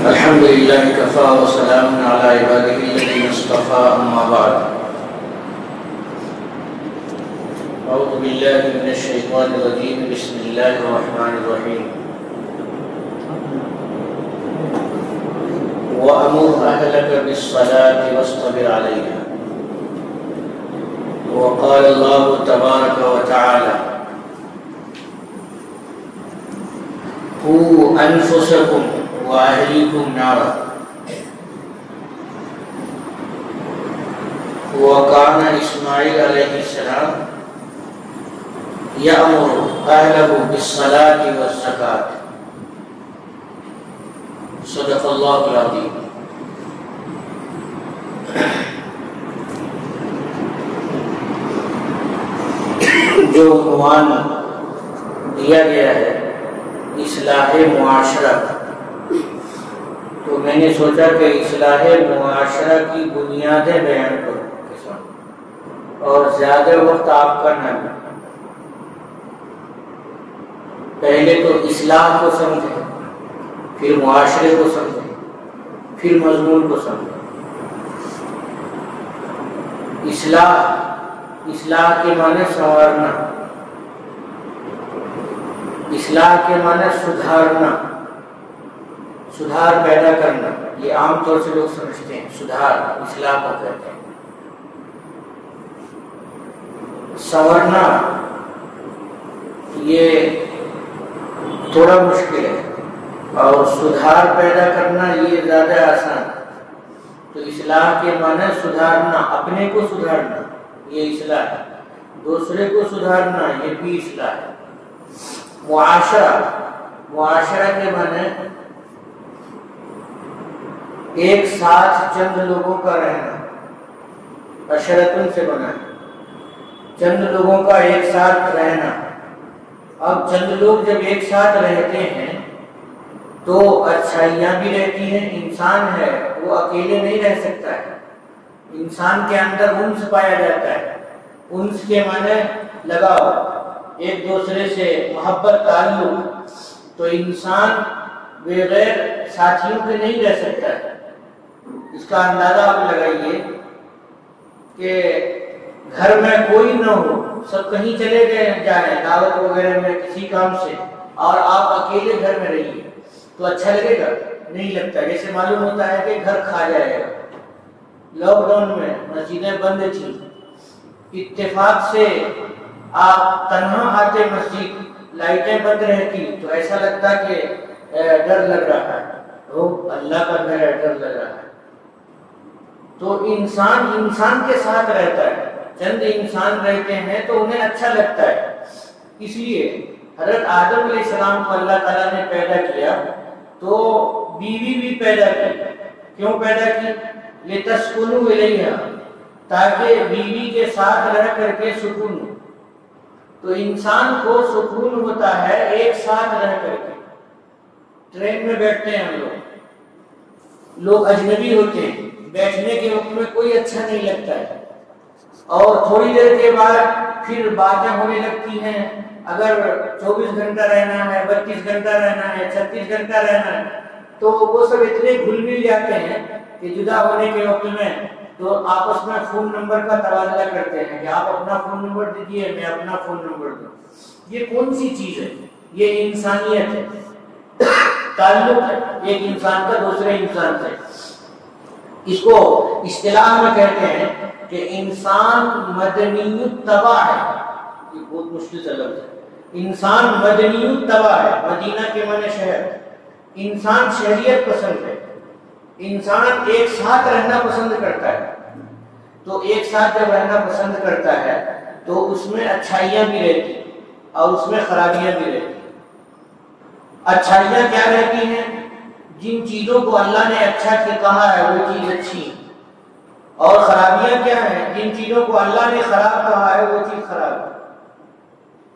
الحمد لله كفى وسلام على عباده الذين اصطفى أما بعد أعوذ بالله من الشيطان الرجيم بسم الله الرحمن الرحيم وأمر أهلك بالصلاة واصطبر عليها وقال الله تبارك وتعالى قوا أنفسكم وأهليكم نارا وكان إسماعيل عليه السلام يأمر أهله بالصلاة والزكاة صدق الله العظيم۔ جو عنوان دیا گیا ہے اصلاح معاشرت، تو میں نے سوچا کہ اصلاح معاشرہ کی بنیادیں بیان کروں اور زیادہ وقت آپ کا نہ لوں۔ پہلے تو اصلاح کو سمجھیں، پھر معاشرے کو سمجھیں، پھر مضمون کو سمجھیں۔ اصلاح کے معنی سنوارنا، اصلاح کے معنی سدھار پیدا کرنا۔ یہ عام طور سے لوگ سمجھتے ہیں سدھار اصلاح کو کہتے ہیں۔ سنورنا یہ تھوڑا مشکل ہے، اور سدھار پیدا کرنا یہ زیادہ آسان۔ تو اصلاح کے معنی سدھارنا، اپنے کو سدھارنا یہ اصلاح ہے، دوسرے کو سدھارنا یہ بھی اصلاح ہے۔ معاشرہ کے معنی ایک ساتھ چند لوگوں کا رہنا، عشرتن سے بنا ہے، چند لوگوں کا ایک ساتھ رہنا۔ اب چند لوگ جب ایک ساتھ رہتے ہیں تو اچھائیاں بھی رہتی ہیں۔ انسان ہے وہ اکیلے نہیں رہ سکتا ہے، انسان کے اندر انس پایا جاتا ہے۔ انس کے معنی لگاؤ، ایک دوسرے سے محبت، تعلق۔ تو انسان بغیر ساتھیوں کے نہیں رہ سکتا ہے۔ اس کا اندازہ آپ لگائیے کہ گھر میں کوئی نہ ہو، سب کہیں چلے گئے جائیں دعوت وغیرہ میں کسی کام سے، اور آپ اکیلے گھر میں رہیے تو اچھا لگے گا؟ نہیں لگتا۔ جیسے معلوم ہوتا ہے کہ گھر کھا جائے گا۔ لاک ڈاؤن میں مسجدیں بند تھیں، اتفاق سے آپ تنہا آتے مسجد، لائٹیں بند رہتی تو ایسا لگتا کہ ڈر لگ رہا ہے، اللہ کا گھر ہے، ڈر لگ رہا ہے۔ تو انسان کے ساتھ رہتا ہے، چند انسان رہتے ہیں تو انہیں اچھا لگتا ہے۔ اس لیے حضرت آدم علیہ السلام کو اللہ تعالیٰ نے پیدا کیا تو بیوی بھی پیدا کی۔ کیوں پیدا کی؟ لِتَسْكُنُوا إِلَيْهَا، تاکہ بیوی کے ساتھ رہ کر کے سکون ہو۔ تو انسان کو سکون ہوتا ہے ایک ساتھ رہ کر کے۔ ٹرین میں بیٹھتے ہیں ہم لوگ اجنبی ہوتے ہیں، بیٹھنے کے وقت میں کوئی اچھا نہیں لگتا ہے، اور تھوڑی دیر کے بعد پھر باتیں ہونے لگتی ہیں۔ اگر 24 گھنٹہ رہنا ہے، 32 گھنٹہ رہنا ہے، 36 گھنٹہ رہنا ہے، تو وہ سب اتنے گھل مل جاتے ہیں کہ جدا ہونے کے وقت میں تو آپس میں فون نمبر کا تبادلہ کرتے ہیں کہ آپ اپنا فون نمبر دیجیے، میں اپنا فون نمبر دوں۔ یہ کون سی چیز ہے؟ یہ انسانیت ہے، تعلق ہے ایک انسان کا دوسرے انسان سے۔ اس کو اصطلاح میں کہتے ہیں کہ انسان مدنی الطبع ہے۔ یہ بہت مشکل سے لفظ ہے۔ انسان مدنی الطبع ہے، مدینہ کے معنی شہر۔ انسان شہریت پسند ہے، انسان ایک ساتھ رہنا پسند کرتا ہے۔ تو ایک ساتھ جب رہنا پسند کرتا ہے تو اس میں اچھائیاں بھی رہتی اور اس میں خرابیاں بھی رہتی۔ اچھائیاں کیا رہتی ہیں؟ جن چیزوں کو اللہ نے اچھا کہا ہے وہ چیز اچھی، اور خرابیاں کیا ہیں؟ جن چیزوں کو اللہ نے خراب کہا ہے وہ چیز خراب ہے۔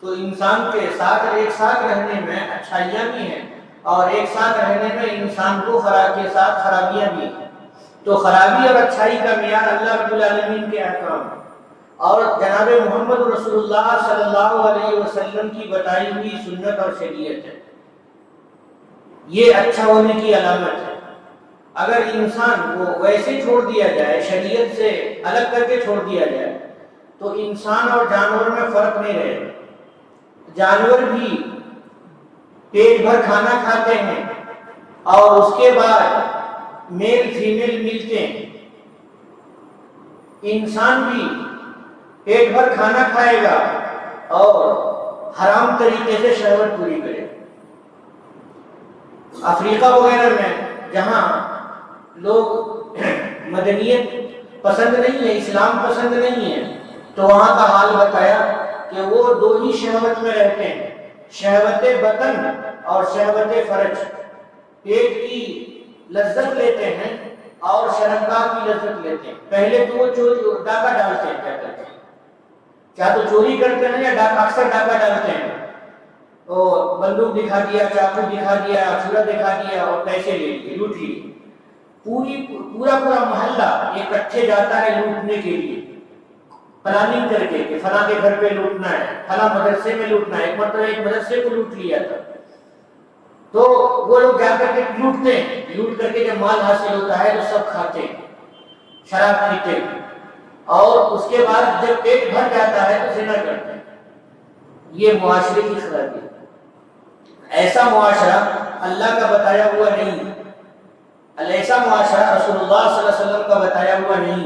تو انسان کے ساتھ ایک ساتھ رہنے میں اچھائیاں بھی ہیں، اور ایک ساتھ رہنے میں انسان کو کے ساتھ خرابیاں بھی ہیں۔ تو خرابی اور اچھائی کا معیار اللہ رب العالمین کے احکام ہے، اور جناب محمد رسول اللہ صلی اللہ علیہ وسلم کی بتائی ہوئی سنت اور شریعت ہے۔ یہ اچھا ہونے کی علامت ہے۔ اگر انسان کو ویسے چھوڑ دیا جائے، شریعت سے الگ کر کے چھوڑ دیا جائے، تو انسان اور جانور میں فرق نہیں رہے گا۔ جانور بھی پیٹ بھر کھانا کھاتے ہیں اور اس کے بعد میل فیمیل ملتے ہیں۔ انسان بھی پیٹ بھر کھانا کھائے گا اور حرام طریقے سے شہوت پوری کرے گا۔ افریقہ وغیرہ میں جہاں لوگ مدنیت پسند نہیں ہے، اسلام پسند نہیں ہے، تو وہاں کا حال بتایا کہ وہ دو ہی شہوت میں رہتے ہیں، شہوت بطن اور شہوت فرج۔ پیٹ کی لذت لیتے ہیں اور شرمگاہ کی لذت لیتے ہیں۔ پہلے تو وہ ڈاکہ ڈالتے ہیں، کیا کرتے ہیں، کیا تو چوری کرتے ہیں یا اکثر ڈاکہ ڈالتے ہیں، اور بندوق دکھا دیا، چاقو دکھا دیا، چھرا دکھا دیا اور پیسے لے لیے، لوٹ لیے۔ پورا محلہ اکٹھے جاتا ہے لوٹنے کے لیے، پلاننگ کر کے کہ فلاں کے گھر پہ لوٹنا ہے، فلاں مدرسے میں لوٹنا ہے۔ ایک مرتبہ ایک مدرسے کو لوٹ لیا تھا، تو وہ لوگ جا کر کے لوٹتے ہیں، لوٹ کر کے جب مال حاصل ہوتا ہے تو سب کھاتے ہیں، شراب پیتے ہیں، اور اس کے بعد جب پیٹ بھر جاتا ہے تو زنا کرتے ہیں۔ یہ معاشرے کی خرابی ہے۔ ایسا معاشرہ اللہ کا بتایا ہوا نہیں، ایسا معاشرہ رسول اللہ صلی اللہ علیہ وسلم کا بتایا ہوا نہیں۔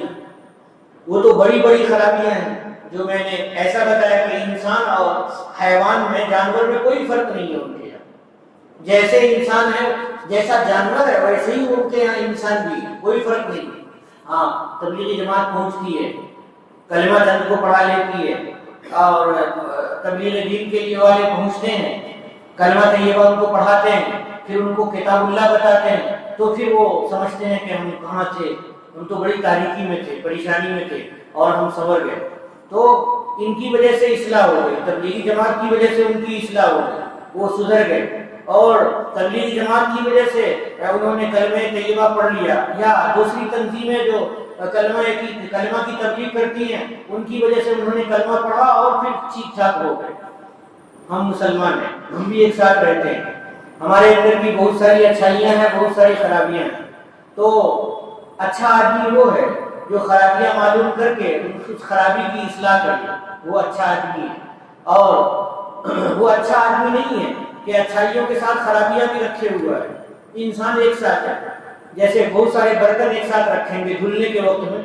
وہ تو بڑی بڑی خرابیاں ہیں جو میں نے ایسا بتایا کہ انسان اور حیوان میں، جانور میں کوئی فرق نہیں ہے ان کے یہاں۔ جیسے انسان ہے، جیسا جانور ہے ویسے ہی ان کے یہاں انسان بھی، کوئی فرق نہیں۔ ہاں، تبلیغی جماعت پہنچتی ہے، کلمہ چند کو پڑھا لیتی ہے، اور تبلیغ دین کے لیے والے پہنچتے ہیں، کلمہ طیبہ ان کو پڑھاتے ہیں، پھر ان کو کتاب اللہ بتاتے ہیں، تو پھر وہ سمجھتے ہیں کہ ہم کہاں تھے، ہم تو بڑی تاریکی میں تھے، پریشانی میں تھے اور ہم سنور گئے۔ تو ان کی وجہ سے اصلاح ہو گئی، تبلیغی جماعت کی وجہ سے ان کی اصلاح ہو گئی، وہ سدھر گئے، اور تبلیغی جماعت کی وجہ سے انہوں نے کلمہ طیبہ پڑھ لیا، یا دوسری تنظیمیں جو کلمہ کی تبلیغ کرتی ہیں ان کی وجہ سے انہوں نے کلمہ پڑھا اور پھر ٹھیک ٹھاک ہو گئے۔ ہم مسلمان ہیں، ہم بھی ایک ساتھ رہتے ہیں، ہمارے اندر بھی بہت ساری اچھائیاں ہیں، بہت ساری خرابیاں ہیں۔ تو اچھا آدمی وہ ہے جو خرابیاں معلوم کر کے اس خرابی کی اصلاح کر لے، وہ اچھا آدمی ہے۔ اور وہ اچھا آدمی نہیں ہے کہ اچھائیوں کے ساتھ خرابیاں بھی رکھے ہوا ہے۔ انسان ایک ساتھ ہے، جیسے بہت سارے برتن ایک ساتھ رکھیں گے دھلنے کے وقت میں،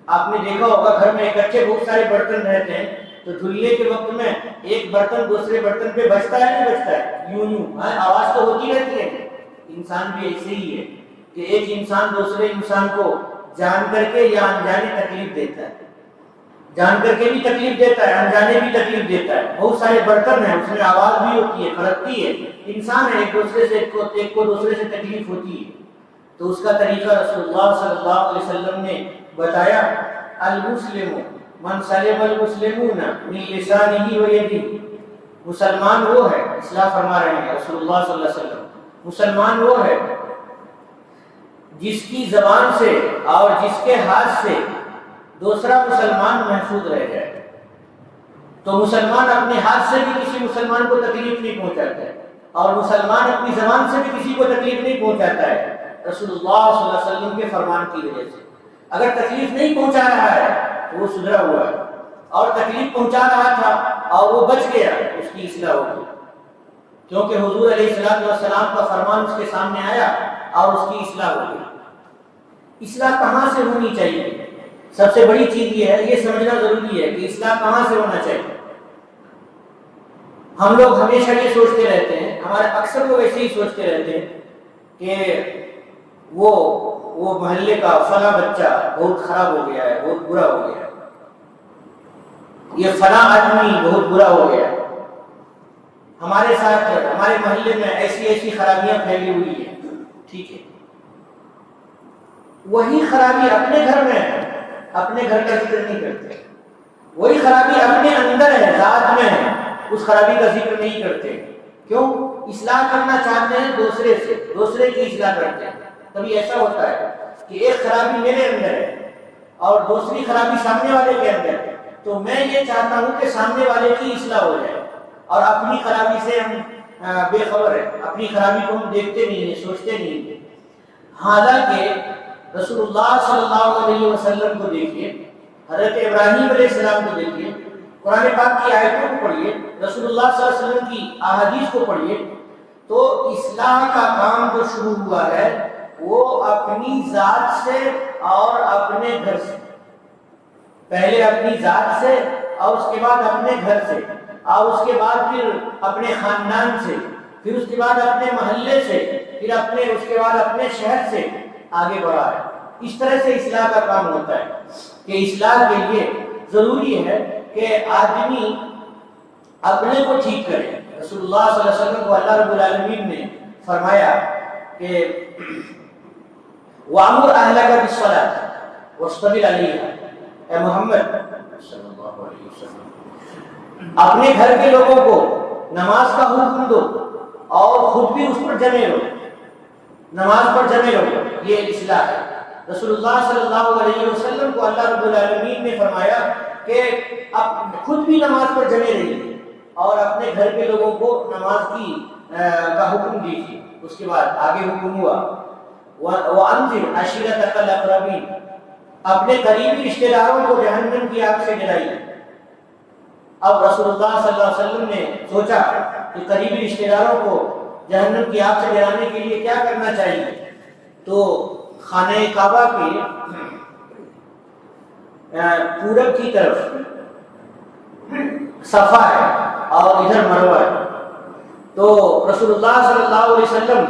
آپ نے دیکھا ہوگا گھر میں اکٹھے بہت سارے برتن رہتے ہیں، تو دھلنے کے وقت میں ایک برتن دوسرے برتن پہ بچتا ہے نہیں بچتا ہے، یوں آواز تو ہوتی رہتی ہے۔ انسان بھی ایسے ہی ہے کہ ایک انسان دوسرے انسان کو جان کر کے یا انجانے تکلیف دیتا ہے، جان کر کے بھی تکلیف دیتا ہے، انجانے بھی تکلیف دیتا ہے۔ بہت سارے برتن ہیں، اس میں آواز بھی ہوتی ہے، کھڑکتی ہے، انسان ہے، ایک دوسرے سے ایک کو دوسرے سے تکلیف ہوتی ہے۔ تو اس کا طریقہ رسول اللہ صلی اللہ علیہ وسلم نے بتایا، المسلم من سلم المسلمون من لسانہ و یدہ۔ مسلمان وہ ہے، اصلاح فرما رہے ہیں رسول اللہ صلی اللہ علیہ وسلم، مسلمان وہ ہے جس کی زبان سے اور جس کے ہاتھ سے دوسرا مسلمان محفوظ رہ جائے۔ تو مسلمان اپنے ہاتھ سے بھی کسی مسلمان کو تکلیف نہیں پہنچاتا ہے، اور مسلمان اپنی زبان سے بھی کسی کو تکلیف نہیں پہنچاتا ہے، رسول اللہ صلی اللہ علیہ وسلم کے فرمان کی وجہ سے۔ اگر تکلیف نہیں پہنچا رہا ہے تو وہ سدھرا ہوا ہے، اور تکلیف پہنچا رہا تھا اور وہ بچ گیا، اس کی اصلاح ہو گئی، کیونکہ حضور علیہ السلام کا فرمان اس کے سامنے آیا اور اس کی اصلاح ہو گئی۔ اصلاح کہاں سے ہونی چاہیے؟ سب سے بڑی چیز یہ ہے، یہ سمجھنا ضروری ہے کہ اصلاح کہاں سے ہونا چاہیے۔ ہم لوگ ہمیشہ یہ سوچتے رہتے ہیں، ہمارے اکثر لوگ ایسے ہی سوچتے رہتے ہیں کہ وہ محلے کا فلاں بچہ بہت خراب ہو گیا ہے، بہت برا ہو گیا ہے، یہ فلاں آدمی بہت برا ہو گیا ہے، ہمارے ساتھ ہمارے محلے میں ایسی خرابیاں پھیلی ہوئی ہیں۔ ٹھیک ہے، وہی خرابی اپنے گھر میں ہے، اپنے گھر کا ذکر نہیں کرتے، وہی خرابی اپنے اندر ہے، ذات میں ہے، اس خرابی کا ذکر نہیں کرتے۔ کیوں؟ اصلاح کرنا چاہتے ہیں دوسرے سے، دوسرے کی اصلاح کرتے ہیں۔ کبھی ایسا ہوتا ہے کہ ایک خرابی میرے اندر ہے اور دوسری خرابی سامنے والے کے اندر ہے، تو میں یہ چاہتا ہوں کہ سامنے والے کی اصلاح ہو جائے اور اپنی خرابی سے ہم بے خبر ہے، اپنی خرابی کو ہم دیکھتے نہیں ہیں، سوچتے نہیں ہیں۔ حالانکہ رسول اللہ صلی اللہ علیہ وسلم کو دیکھیے، حضرت ابراہیم علیہ السلام کو دیکھیے، قرآن پاک کی آیتوں کو پڑھیے، رسول اللہ صلی اللہ علیہ وسلم کی احادیث کو پڑھیے، تو اصلاح کا کام جو شروع ہوا ہے وہ اپنی ذات سے اور اپنے گھر سے، پہلے اپنی ذات سے اور اس کے بعد اپنے گھر سے، اور اس کے بعد پھر اپنے خاندان سے، پھر اس کے بعد اپنے محلے سے، پھر اس کے بعد اپنے شہر سے آگے بڑھا ہے۔ اس طرح سے اصلاح کا کام ہوتا ہے کہ اصلاح کے لیے ضروری ہے کہ آدمی اپنے کو ٹھیک کرے۔ رسول اللہ صلی اللہ علیہ وسلم کو اللہ رب العالمین نے فرمایا کہ وَأَمُرْ أَهْلَكَ بِالصَّلَاةِ وَاصْطَبِرْ عَلَيْهَا، اے محمد صلی اللہ علیہ وسلم اپنے گھر کے لوگوں کو نماز کا حکم دو اور خود بھی اس پر جمے رہو، نماز پر جمے رہو، یہ اصلاح ہے۔ رسول اللہ صلی اللہ علیہ وسلم کو اللہ رب العالمین نے فرمایا کہ خود بھی نماز پر جمے رہیے اور اپنے گھر کے لوگوں کو نماز کا حکم دیجیے۔ اس کے بعد آگے حکم ہوا وَأَنذِرْ عَشِيرَتَكَ الْأَقْرَبِينَ، اپنے قریبی رشتہ داروں کو جہنم کی آگ سے ڈرائیے۔ اب رسول اللہ صلی اللہ علیہ وسلم نے سوچا کہ قریبی رشتہ داروں کو جہنم کی آگ سے ڈرانے کے لیے کیا کرنا چاہیے، تو خانہ کعبہ کے پورب کی طرف صفا ہے اور ادھر مروہ ہے، تو رسول اللہ صلی اللہ علیہ وسلم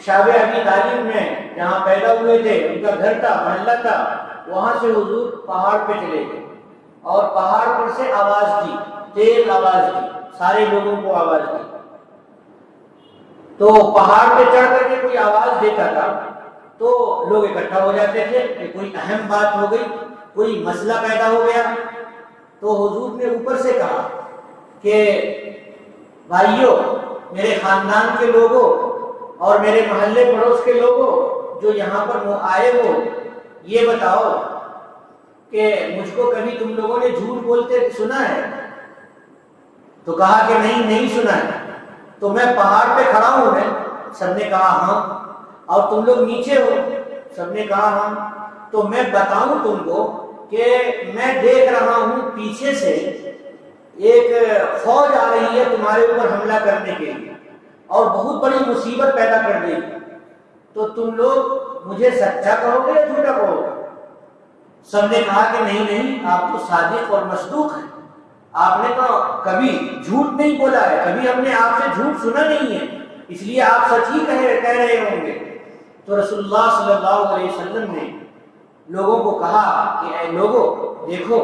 شعب ابی طالب میں جہاں پیدا ہوئے تھے، ان کا گھر تھا، محلہ تھا، وہاں سے حضور پہاڑ پہ چلے گئے اور پہاڑ پر سے آواز دی، تیز آواز دی، سارے لوگوں کو آواز دی۔ تو پہاڑ پہ چڑھ کر کے کوئی آواز دیتا تھا تو لوگ اکٹھا ہو جاتے تھے کہ کوئی اہم بات ہو گئی، کوئی مسئلہ پیدا ہو گیا۔ تو حضور نے اوپر سے کہا کہ بھائیو، میرے خاندان کے لوگوں اور میرے محلے پڑوس کے لوگوں جو یہاں پر آئے ہو، یہ بتاؤ کہ مجھ کو کبھی تم لوگوں نے جھوٹ بولتے سنا ہے؟ تو کہا کہ نہیں سنا ہے۔ تو میں پہاڑ پہ کھڑا ہوں میں، سب نے کہا ہاں، اور تم لوگ نیچے ہو، سب نے کہا ہاں، تو میں بتاؤں تم کو کہ میں دیکھ رہا ہوں پیچھے سے ایک فوج آ رہی ہے تمہارے اوپر حملہ کرنے کے لیے اور بہت بڑی مصیبت پیدا کر دے گی، تو تم لوگ مجھے سچا کہو گے یا جھوٹا کہو گے؟ سب نے کہا کہ نہیں، آپ تو صادق اور مصدوق ہیں، آپ نے تو کبھی جھوٹ نہیں بولا ہے، کبھی ہم نے آپ سے جھوٹ سنا نہیں ہے، اس لیے آپ سچ ہی کہہ رہے ہوں گے۔ تو رسول اللہ صلی اللہ علیہ وسلم نے لوگوں کو کہا کہ اے لوگوں، دیکھو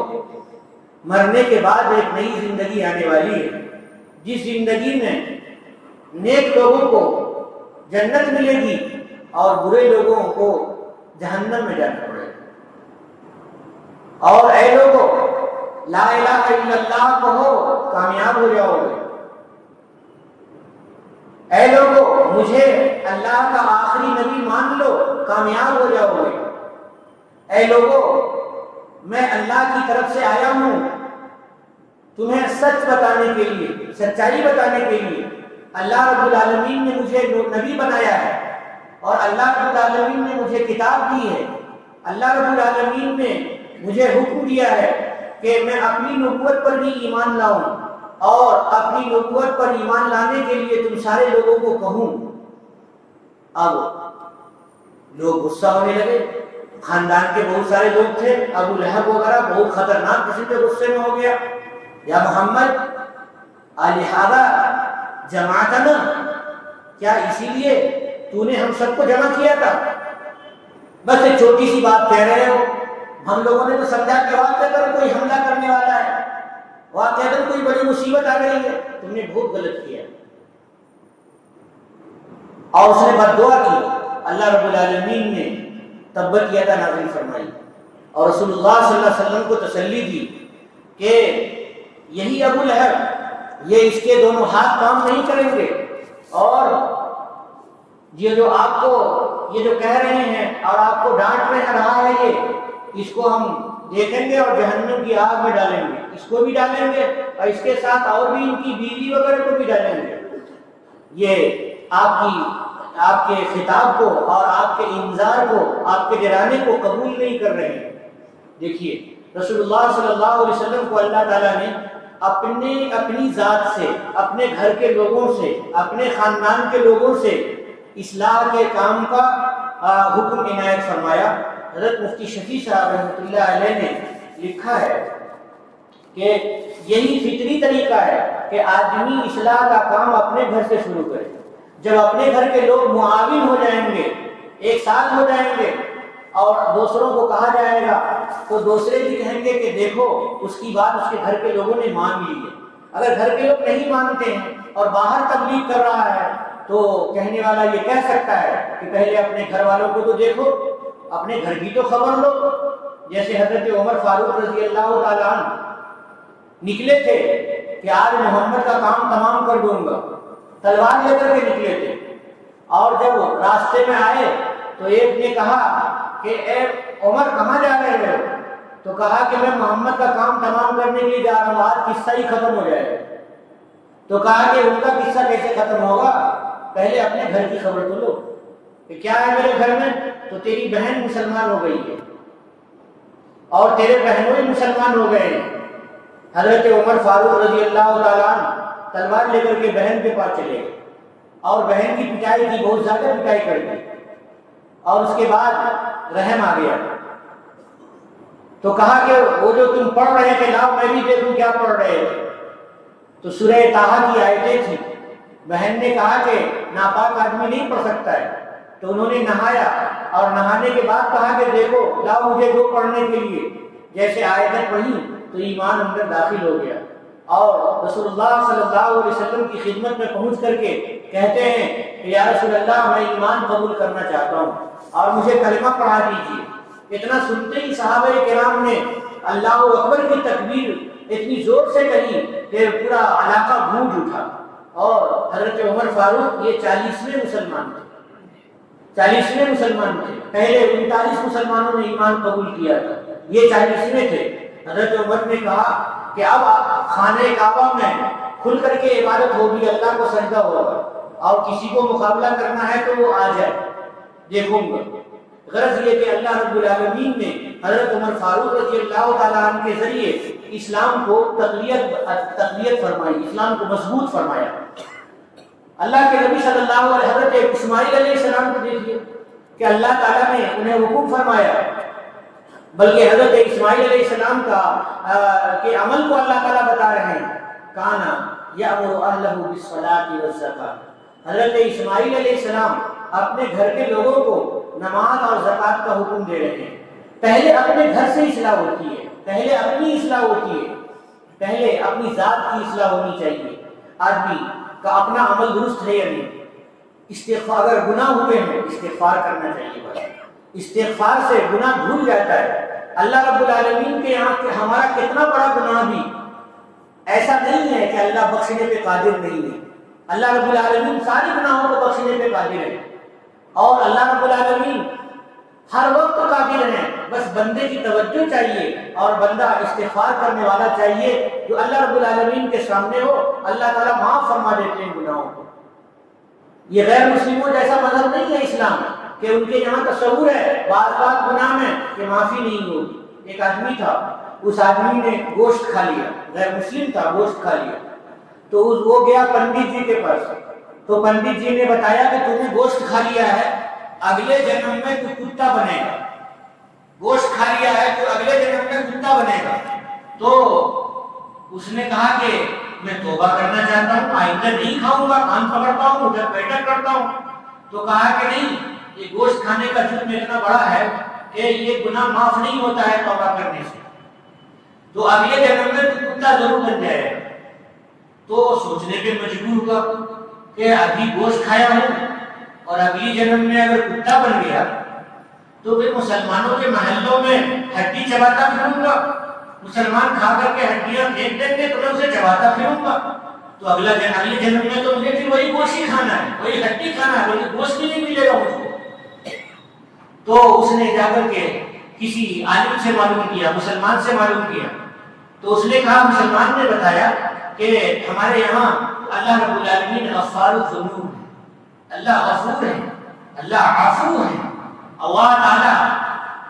مرنے کے بعد ایک نئی زندگی آنے والی ہے، جس زندگی میں نیک لوگوں کو جنت ملے گی اور برے لوگوں کو جہنم میں جانا پڑے گا۔ اور اے لوگوں، لا الہ الا اللہ کہو، کامیاب ہو جاؤ گے۔ اے لوگوں، مجھے اللہ کا آخری نبی مان لو، کامیاب ہو جاؤ گے۔ اے لوگوں، میں اللہ کی طرف سے آیا ہوں تمہیں سچ بتانے کے لیے، سچائی بتانے کے لیے۔ اللہ رب العالمین نے مجھے نبی بنایا ہے اور اللہ رب العالمین نے مجھے کتاب دی ہے۔ اللہ رب العالمین نے مجھے حکم دیا ہے کہ میں اپنی نبوت پر بھی ایمان لاؤں اور اپنی نبوت پر ایمان لانے کے لیے تم سارے لوگوں کو کہوں۔ اب لوگ غصہ ہونے لگے، خاندان کے بہت سارے لوگ تھے، ابو لہب وغیرہ بہت خطرناک قسم کے غصے میں ہو گیا۔ یا محمد الہذا جماعتنا، کیا اسی لیے تو نے ہم سب کو جمع کیا تھا؟ بس ایک چھوٹی سی بات کہہ رہے ہو، ہم لوگوں نے تو سمجھا کہ واقعہ کوئی حملہ کرنے والا ہے، واقعہ کوئی بڑی مصیبت آ گئی ہے، تم نے بہت غلط کیا۔ اور اس نے بد دعا کی، اللہ رب العالمین نے تبت یدا نازل فرمائی اور رسول اللہ صلی اللہ علیہ وسلم کو تسلی دی کہ یہی ابو لہب، یہ اس کے دونوں ہاتھ کام نہیں کریں گے، اور یہ جو آپ کو یہ جو کہہ رہے ہیں اور آپ کو ڈانٹ رہا ہے، یہ اس کو ہم دیکھیں گے اور جہنم کی آگ میں ڈالیں گے، اس کو بھی ڈالیں گے اور اس کے ساتھ اور بھی ان کی بیوی وغیرہ کو بھی ڈالیں گے۔ یہ آپ کے خطاب کو اور آپ کے انذار کو، آپ کے ڈرانے کو قبول نہیں کر رہے ہیں۔ دیکھیے رسول اللہ صلی اللہ علیہ وسلم کو اللہ تعالیٰ نے اپنی ذات سے، اپنے گھر کے لوگوں سے، اپنے خاندان کے لوگوں سے اصلاح کے کام کا حکم عنایت فرمایا۔ حضرت مفتی شفیع صاحب رحمۃ اللہ علیہ نے لکھا ہے کہ یہی فطری طریقہ ہے کہ آدمی اصلاح کا کام اپنے گھر سے شروع کرے۔ جب اپنے گھر کے لوگ معاون ہو جائیں گے، ایک ساتھ ہو جائیں گے اور دوسروں کو کہا جائے گا تو دوسرے بھی کہیں گے کہ دیکھو اس کی بات اس کے گھر کے لوگوں نے مان لی ہے۔ اگر گھر کے لوگ نہیں مانتے ہیں اور باہر تبلیغ کر رہا ہے تو کہنے والا یہ کہہ سکتا ہے کہ پہلے اپنے گھر والوں کو تو دیکھو، اپنے گھر کی تو خبر لو۔ جیسے حضرت عمر فاروق رضی اللہ تعالیٰ عنہ نکلے تھے کہ آج محمد کا کام تمام کر دوں گا، تلوار لے کر کے نکلے تھے، اور جب راستے میں آئے تو ایک نے کہا کہ اے عمر کہاں جا رہے ہو؟ تو کہا کہ میں محمد کا کام تمام کرنے کے لیے جا رہا ہوں، آج قصہ ہی ختم ہو جائے گا۔ تو کہا کہ ان کا قصہ کیسے ختم ہوگا، پہلے اپنے گھر کی خبر تو لو کہ کیا ہے میرے گھر میں۔ تو تیری بہن مسلمان ہو گئی ہے اور تیرے بہنوں بھی مسلمان ہو گئے ہیں۔ حضرت عمر فاروق رضی اللہ تعالیٰ عنہ تلوار لے کر کے بہن کے پاس چلے گئے اور بہن کی پٹائی کی، بہت زیادہ پٹائی کر دی، اور اس کے بعد رحم آ گیا تو کہا کہ وہ جو تم پڑھ رہے تھے لاؤ میں بھی دیکھوں کیا پڑھ رہے تھے۔ تو سورہ طٰہٰ کی آیتیں تھیں۔ بہن نے کہا کہ ناپاک آدمی نہیں پڑھ سکتا ہے، تو انہوں نے نہایا اور نہانے کے بعد کہا کہ دیکھو لاؤ مجھے دو پڑھنے کے لیے۔ جیسے آیتیں پڑھی تو ایمان اندر داخل ہو گیا اور رسول اللہ صلی اللہ علیہ وسلم کی خدمت میں پہنچ کر کے کہتے ہیں کہ یا رسول اللہ میں ایمان قبول کرنا چاہتا ہوں اور مجھے کلمہ پڑھا دیجیے۔ اتنا سنتے ہی صحابہ کرام نے اللہ اکبر کی تکبیر اتنی زور سے کہی کہ پورا علاقہ گونج اٹھا، اور حضرت عمر فاروق یہ 40ویں مسلمان تھے، 40ویں مسلمان تھے۔ پہلے 39 مسلمانوں نے ایمان قبول کیا تھا، یہ 40ویں تھے۔ حضرت عمر نے کہا کہ اب خانہ کعبہ میں کھل کر کے عبادت ہوگی، اللہ کو سجدہ ہوگا، اور کسی کو مقابلہ کرنا ہے تو وہ آ جائے، دیکھوں گا۔ غرض یہ کہ اللہ رب العالمین نے حضرت عمر فاروق رضی اللہ تعالیٰ عنہ کے ذریعے اسلام کو تقویت فرمائی، اسلام کو مضبوط فرمایا۔ اللہ کے نبی صلی اللہ علیہ وسلم حضرت اسماعیل علیہ السلام کو دیکھیے کہ اللہ تعالیٰ نے انہیں حکم فرمایا، بلکہ حضرت اسماعیل علیہ السلام کے عمل کو اللہ تعالیٰ بتا رہے ہیں، کانا یأمر اہلہ بالصلاۃ والزکاۃ۔ حضرت اسماعیل علیہ السلام اپنے گھر کے لوگوں کو نماز اور زکوٰۃ کا حکم دے رہے ہیں۔ پہلے اپنے گھر سے اصلاح ہوتی ہے، پہلے اپنی اصلاح ہوتی ہے، پہلے اپنی ذات کی اصلاح ہونی چاہیے۔ آدمی کا اپنا عمل درست ہے یا نہیں، استغفار، اگر گناہ ہوئے ہیں استغفار کرنا چاہیے، بس استغفار سے گناہ دھل جاتا ہے۔ اللہ رب العالمین کے یہاں کہ ہمارا کتنا بڑا گناہ بھی ایسا نہیں ہے کہ اللہ بخشنے پہ قادر نہیں ہے۔ اللہ رب العالمین سارے گناہوں کو بخشنے پہ قادر ہے، اور اللہ رب العالمین ہر وقت قادر ہیں، بس بندے کی توجہ چاہیے اور بندہ استغفار کرنے والا چاہیے جو اللہ رب العالمین کے سامنے ہو، اللہ تعالیٰ معاف فرما دیتے ہیں گناہوں کو۔ یہ غیر مسلموں جیسا مذہب نہیں ہے اسلام کہ ان کے یہاں تصور ہے بعض بات گناہ میں کہ معافی نہیں ہوگی۔ ایک آدمی تھا، اس آدمی نے گوشت کھا لیا، غیر مسلم تھا، گوشت کھا لیا، تو وہ گیا پنڈت جی کے پاس، تو پنڈت جی نے بتایا کہ تم نے گوشت کھا لیا ہے، اگلے جنم میں تو کتا بنے گا، گوشت کھا لیا ہے تو اگلے جنم میں کتا بنے گا۔ تو اس نے کہا کہ میں توبہ کرنا چاہتا ہوں، آئندہ نہیں کھاؤں گا، کان پکڑتا ہوں، ادھر بیٹھک کرتا ہوں۔ تو کہا کہ نہیں، یہ گوشت کھانے کا جرم اتنا بڑا ہے کہ یہ گناہ معاف نہیں ہوتا ہے توبہ کرنے سے، تو اگلے جنم میں تو کتا ضرور بن جائے گا۔ تو سوچنے پہ مجبور ہوا کہ ابھی گوشت کھایا ہوں اور اگلی جنم میں اگر کتا بن گیا تو پھر مسلمانوں کے محلوں میں ہڈی چباتا پھروں گا، مسلمان کھا کر کے ہڈیاں پھینک دیں گے تو میں اسے چباتا پھروں گا، تو اگلے جنم میں تو مجھے پھر وہی گوشت ہی کھانا ہے، وہی ہڈی کھانا ہے، وہی گوشت بھی نہیں ملے گا مجھ کو۔ تو اس نے جا کر کے کسی عالم سے معلوم کیا، مسلمان سے معلوم کیا، تو اس نے کہا، مسلمان نے بتایا کہ ہمارے یہاں اللہ رب العالمین غفار الذنوب ہے، اللہ غفور ہے، اللہ عفو ہے، اللہ تعالیٰ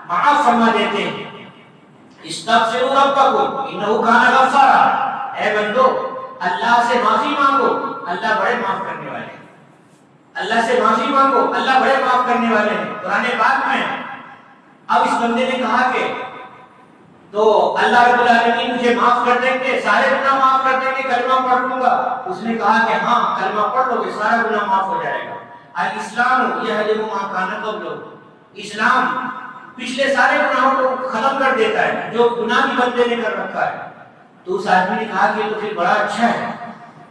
معاف فرما دیتے ہیں۔ استغفروا ربکم انہ کان غفارا، اے بندو اللہ سے معافی مانگو، اللہ بڑے معاف کرنے والے ہیں، اللہ سے معافی مانگو، اللہ بڑے معاف کرنے والے ہیں۔ قرآن پاک میں اب اس بندے نے کہا کہ تو اللہ رب العالمین مجھے معاف کر دیں گے، سارے گناہ معاف کر دیں گے، کلمہ پڑھ لوں گا؟ اس نے کہا کہ ہاں کلمہ پڑھ لو گے سارا گناہ معاف ہو جائے گا۔ الاسلام یہدم ما کان قبلہ، اسلام پچھلے سارے گناہوں کو ختم کر دیتا ہے جو گناہ بھی بندے نے کر رکھا ہے۔ تو اس آدمی نے کہا کہ تو پھر بڑا اچھا ہے،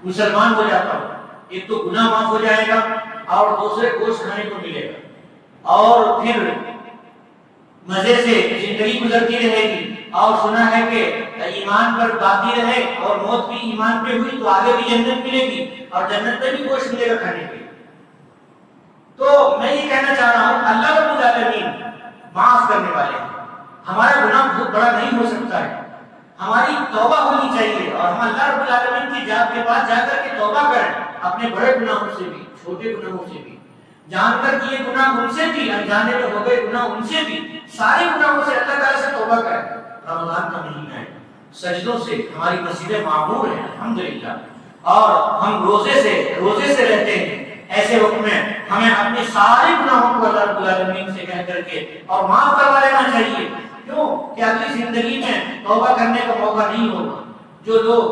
مسلمان ہو جاتا ہوں، ایک تو گناہ معاف ہو جائے گا اور دوسرے گوشت کھانے کو ملے گا اور پھر مزے سے زندگی گزرتی رہے گی، اور سنا ہے کہ ایمان پر باقی رہے اور موت بھی ایمان پہ ہوئی تو آگے بھی جنت ملے گی اور جنت میں بھی گوشت ملے گا کھانے کے۔ تو میں یہ کہنا چاہ رہا ہوں اللہ رب العالمین معاف کرنے والے ہیں، ہمارا گناہ بہت بڑا نہیں ہو سکتا ہے، ہماری توبہ ہونی چاہیے اور ہم اللہ رب العالمین کی ذات کے پاس جا کر کے توبہ کریں، اپنے بڑے گناہوں سے بھی چھوٹے گناہوں سے بھی، جان کر کیے گناہ ان سے بھی، انجانے میں ہو گئے گناہ ان سے بھی، سارے گناہوں سے اللہ تعالیٰ سے توبہ کریں۔ رمضان کا مہینہ ہے، سجدوں سے ہماری مسجدیں معمور ہیں الحمدللہ، اور ہم روزے سے رہتے ہیں۔ ایسے وقت میں ہمیں اپنے سارے گناہوں کو اللہ رب العالمین سے کہہ کر کے اور معاف کروا لینا چاہیے، کیوں کہ اگلی زندگی میں توبہ کرنے کا موقع نہیں ہوگا۔ جو لوگ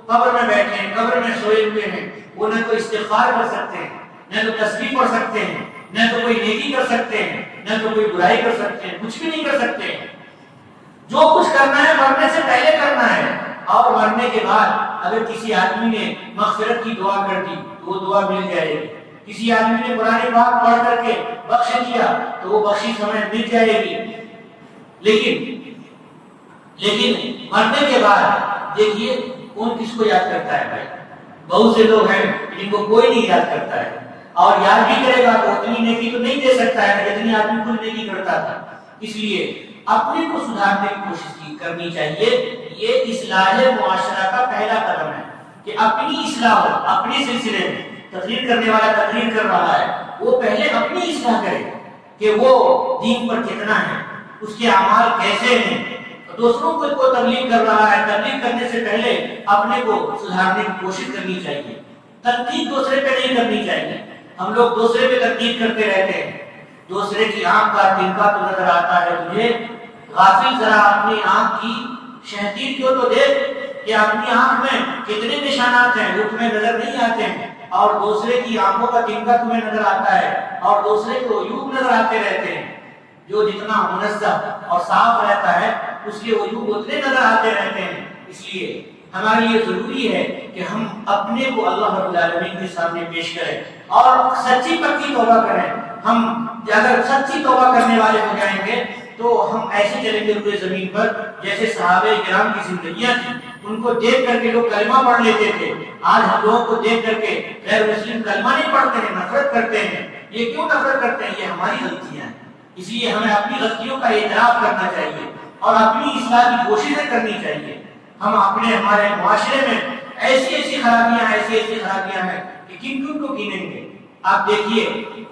قبر میں بیٹھے ہیں، قبر میں سوئے ہوئے ہیں، وہ نہ تو استغفار کر سکتے ہیں، نہ تو تسبیح پڑھ سکتے ہیں، نہ تو کوئی نیکی کر سکتے ہیں، نہ تو کوئی برائی کر سکتے ہیں، کچھ بھی نہیں کر سکتے ہیں۔ جو کچھ کرنا ہے مرنے سے پہلے کرنا ہے، اور مرنے کے بعد اگر کسی آدمی نے مغفرت کی دعا کر دی تو وہ دعا مل جائے گی، کسی آدمی نے قرآن پاک پڑھ کر کے بخش دیا تو وہ بخشش ہمیں مل جائے گی۔ لیکن مرنے کے بعد دیکھیے کون کس کو یاد کرتا ہے؟ بھائی بہت سے لوگ ہیں جن کو کوئی نہیں یاد کرتا ہے، اور یاد بھی کرے گا تو اتنی نیکی تو نہیں دے سکتا ہے جتنی آدمی خود نیکی کرتا تھا۔ اس لیے اپنے کو سدھارنے کی کوشش کرنی چاہیے، یہ اصلاح معاشرہ کا پہلا قدم ہے کہ اپنی اصلاح ہو۔ اپنے سلسلے میں تقریر کرنے والا تقریر کر رہا ہے، وہ پہلے اپنی اصلاح کرے کہ وہ دین پر کتنا ہے، اس کے اعمال کیسے ہیں۔ دوسروں کو تبلیغ کر رہا ہے، تبلیغ کرنے سے پہلے اپنے کو سدھارنے کی کوشش کرنی چاہیے، تنقید دوسرے پہ نہیں کرنی چاہیے۔ ہم لوگ دوسرے پہ تنقید کرتے رہتے ہیں، دوسرے کی آنکھ کا تنکا تو نظر آتا ہے تجھے، غافل ذرا اپنی آنکھ کی شہتیت کو تو دیکھ کہ اپنی آنکھ میں کتنے نشانات ہیں وہ تمہیں نظر نہیں آتے ہیں، اور دوسرے کی آنکھوں کا تنکا تمہیں نظر آتا ہے اور دوسرے کو عیوب نظر آتے رہتے ہیں۔ جو جتنا منظم اور صاف رہتا ہے اس کے عیوب اتنے نظر آتے رہتے ہیں۔ اس لیے ہمارے لیے ضروری ہے کہ ہم اپنے کو اللہ رب العالمین کے سامنے پیش کریں اور سچی پکی توبہ کریں۔ ہم اگر سچی توبہ کرنے والے ہو جائیں گے تو ہم ایسے چلیں گے روئے زمین پر جیسے صحابہ کرام کی زندگیاں تھیں، ان کو دیکھ کر کے لوگ کلمہ پڑھ لیتے تھے۔ آج ہم لوگوں کو دیکھ کر کے غیر مسلم کلمہ نہیں پڑھتے ہیں، نفرت کرتے ہیں۔ یہ کیوں نفرت کرتے ہیں؟ یہ ہماری غلطیاں ہیں۔ اس لیے ہمیں اپنی غلطیوں کا اعتراف کرنا چاہیے اور اپنی اصلاح کی کوششیں کرنی چاہیے۔ ہمارے معاشرے میں ایسی خرابیاں ہیں کہ کن کو گنیں گے۔ آپ دیکھیے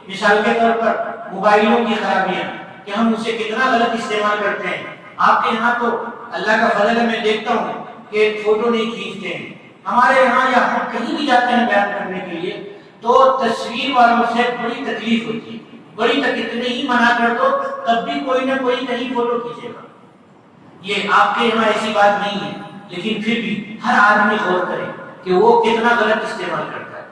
مثال کے طور پر موبائلوں کی خرابیاں کہ ہم اسے کتنا غلط استعمال کرتے ہیں۔ آپ کے یہاں تو اللہ کا فضل ہے، میں دیکھتا ہوں کہ فوٹو نہیں کھینچتے ہیں۔ ہمارے یہاں یا ہم کہیں بھی جاتے ہیں بیان کرنے کے لیے تو تصویر والوں سے بڑی تکلیف ہوتی ہے، کتنے ہی منع کر دو تب بھی کوئی نہ کوئی کہیں فوٹو کھینچے گا۔ یہ آپ کے یہاں ایسی بات نہیں ہے، لیکن پھر بھی ہر آدمی غور کرے کہ وہ کتنا غلط استعمال کرتا ہے۔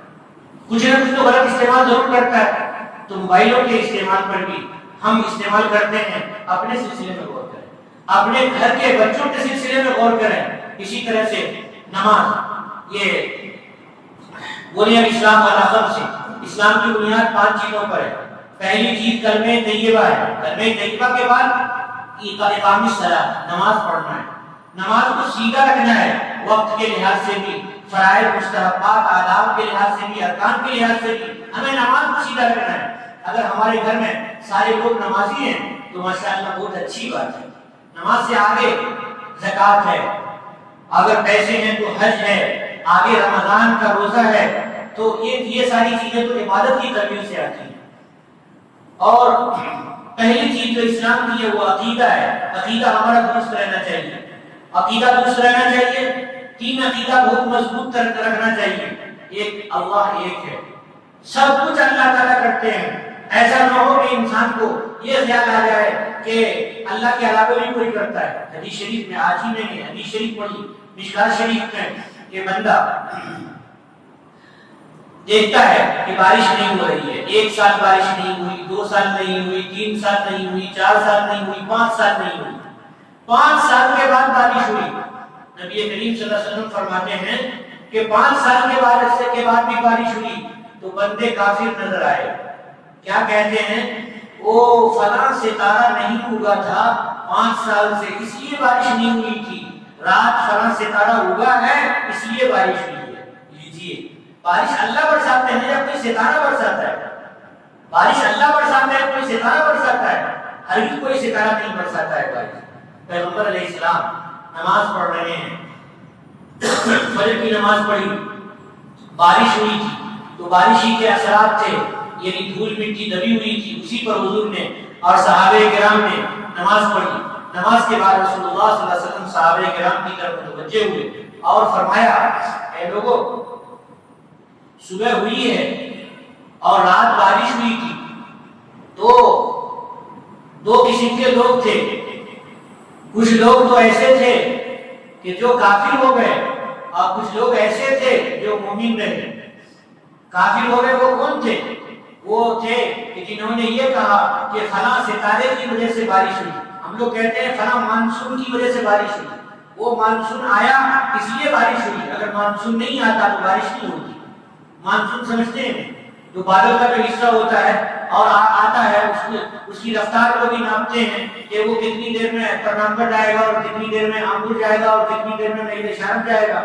کچھ نہ کچھ تو غلط استعمال ضرور کرتا ہے۔ تو موبائلوں کے استعمال پر بھی ہم استعمال کرتے ہیں، اپنے سلسلے میں غور کریں، اپنے گھر کے بچوں کے سلسلے میں غور کریں۔ اسی طرح سے نماز، یہ بنیاد اسلام علی خمس، اسلام کی بنیاد 5 چیزوں پر ہے۔ پہلی چیز کلمہ طیبہ ہے، کلمہ طیبہ کے بعد اقامۃ الصلاۃ، نماز پڑھنا ہے۔ نماز کو سیدھا رکھنا ہے، وقت کے لحاظ سے بھی، فرائض مستحبات آداب کے لحاظ سے بھی، ارکان کے لحاظ سے بھی ہمیں نماز کو سیدھا رکھنا ہے۔ اگر ہمارے گھر میں سارے لوگ نمازی ہیں تو ماشاءاللہ بہت اچھی بات ہے۔ نماز سے آگے زکوٰۃ ہے، اگر پیسے ہیں تو حج ہے، آگے رمضان کا روزہ ہے، تو یہ ساری چیزیں تو عبادت کی تربیت سے آتی ہیں۔ اور پہلی چیز جو اسلام کی ہے وہ عقیدہ ہے۔ عقیدہ ہمارا درست رہنا چاہیے، عقیدہ درست رہنا چاہیے، تین عقیدہ بہت مضبوط رکھنا چاہیے۔ ایک، اللہ ایک ہے، سب کچھ اللہ تعالیٰ کرتے ہیں۔ ایسا نہ ہو کہ انسان کو یہ خیال آ جائے کہ اللہ کے علاوہ بھی کوئی کرتا ہے۔ حدیث شریف میں، آج ہی میں نے حدیث شریف پڑھی مشکات شریف میں، کہ بندہ دیکھتا ہے کہ بارش نہیں ہو رہی ہے، 1 سال بارش نہیں ہوئی، 2 سال نہیں ہوئی، 3 سال نہیں ہوئی، 4 سال نہیں ہوئی، 5 سال نہیں ہوئی، 5 سال کے بعد بارش ہوئی۔ نبی کریم صلی اللہ علیہ وسلم فرماتے ہیں کہ 5 سال کے بعد بھی بارش ہوئی تو بندے کافر نظر آئے۔ کیا کہتے ہیں؟ وہ فلاں ستارہ نہیں اگا تھا 5 سال سے، اس لیے بارش نہیں ہوئی تھی، رات فلاں ستارہ اگا ہے اس لیے بارش ہوئی ہے۔ لیجیے، بارش اللہ برساتے ہیں یا کوئی ستارہ برساتا ہے؟ بارش اللہ برساتا ہے، کوئی ستارہ برساتا ہے؟ ہرگز کوئی ستارہ نہیں برساتا ہے بارش۔ پیغمبر علیہ السلام نماز پڑھ رہے ہیں، فجر کی نماز پڑھی، بارش ہوئی تھی، تو بارش ہی کے اثرات تھے، یعنی دھول مٹی دبی ہوئی تھی، اسی پر حضور نے اور صحابہ کرام نے نماز پڑھی۔ نماز کے بعد رسول اللہ صلی اللہ علیہ وسلم صحابہ کرام کی طرف متوجہ ہوئے اور فرمایا، اے لوگو، صبح ہوئی ہے اور رات بارش ہوئی تھی، تو 2 قسم کے لوگ تھے۔ کچھ لوگ تو ایسے تھے کہ جو کافر ہو گئے، اور کچھ لوگ ایسے تھے جو مومن رہے۔ کافر ہو گئے وہ کون تھے؟ وہ تھے کہ جنہوں نے یہ کہا کہ فلاں ستارے کی وجہ سے بارش ہوئی۔ ہم لوگ کہتے ہیں فلاں مانسون کی وجہ سے بارش ہوئی، وہ مانسون آیا اس لیے بارش ہوئی، اگر مانسون نہیں آتا تو بارش نہیں ہوتی۔ مانسون سمجھتے ہیں؟ جو بادل کا جو حصہ ہوتا ہے اور آتا ہے، اس کی رفتار کو بھی ناپتے ہیں کہ وہ کتنی دیر میں پرنامپر جائے گا اور کتنی دیر میں آمبور جائے گا اور کتنی دیر میں نئی شام جائے گا،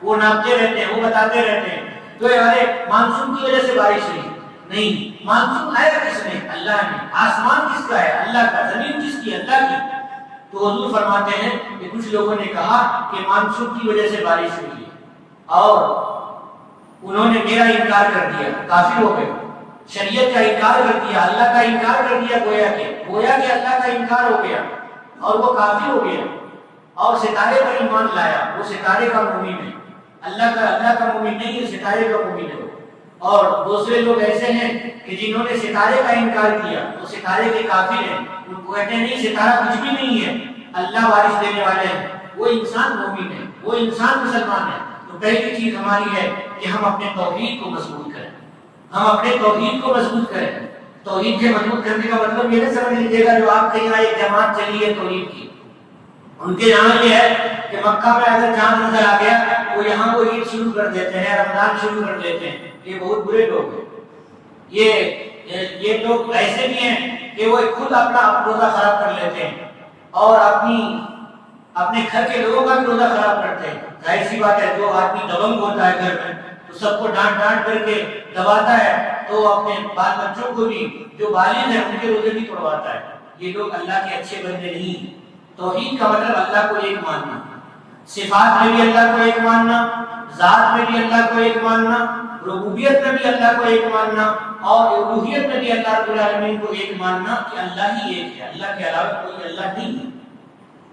وہ ناپتے رہتے ہیں، وہ بتاتے رہتے ہیں۔ تو ارے مانسون کی وجہ سے بارش ہوئی نہیں، مانسون آیا کس نے؟ اللہ نے۔ آسمان کس کا ہے؟ اللہ کا۔ زمین کس کی؟ اللہ کی۔ تو حضور فرماتے ہیں کہ کچھ لوگوں نے کہا کہ مانسون کی وجہ سے بارش ہوئی ہے، اور انہوں نے میرا انکار کر دیا، کافر ہو گئے، شریعت کا انکار کر دیا، اللہ کا انکار کر دیا، گویا کہ اللہ کا انکار ہو گیا اور وہ کافر ہو گیا، اور ستارے پر ایمان لایا۔ وہ ستارے کا مومن ہے، اللہ کا مومن نہیں ہے، ستارے کا مومن ہے۔ اور دوسرے لوگ ایسے ہیں کہ جنہوں نے ستارے کا انکار کیا، وہ ستارے کے کافر ہیں، ان کو کہتے ہیں نہیں، ستارہ کچھ بھی نہیں ہے، اللہ بارش دینے والے ہیں۔ وہ انسان مومن ہے، وہ انسان مسلمان ہے۔ تو پہلی چیز ہماری ہے کہ ہم اپنے توحید کو مضبوط کریں، ہم اپنے توحید کو مضبوط کریں۔ توحید کے مضبوط کرنے کا مطلب یہ نہ سمجھ لیجیے گا جو آپ کے یہاں ایک جماعت چلی ہے توحید کی، ان کے یہاں یہ ہے کہ مکہ میں اگر چاند نظر آ گیا وہ یہاں کو عید شروع کر دیتے ہیں، رمضان شروع کر دیتے ہیں۔ یہ بہت برے لوگ ہیں۔ یہ لوگ ایسے بھی ہیں کہ وہ خود اپنا روزہ خراب کر لیتے ہیں اور اپنے گھر کے لوگوں کا بھی روزہ خراب کرتے ہیں۔ ظاہر سی بات ہے، جو آدمی دبنگ ہوتا ہے گھر میں تو سب کو ڈانٹ کر کے دباتا ہے، تو اپنے بال بچوں کو بھی جو بالغ ہیں ان کے روزے بھی توڑواتا ہے۔ یہ لوگ اللہ کے اچھے بندے نہیں۔ توحید کا مطلب اللہ کو ایک ماننا، صفات میں بھی اللہ کو ایک ماننا، ذات میں بھی اللہ کو ایک ماننا، ربوبیت میں بھی اللہ کو ایک ماننا، اور الوہیت میں بھی اللہ رب العالمین کو ایک ماننا کہ اللہ ہی ایک ہے، اللہ کے علاوہ کوئی اللہ نہیں ہے،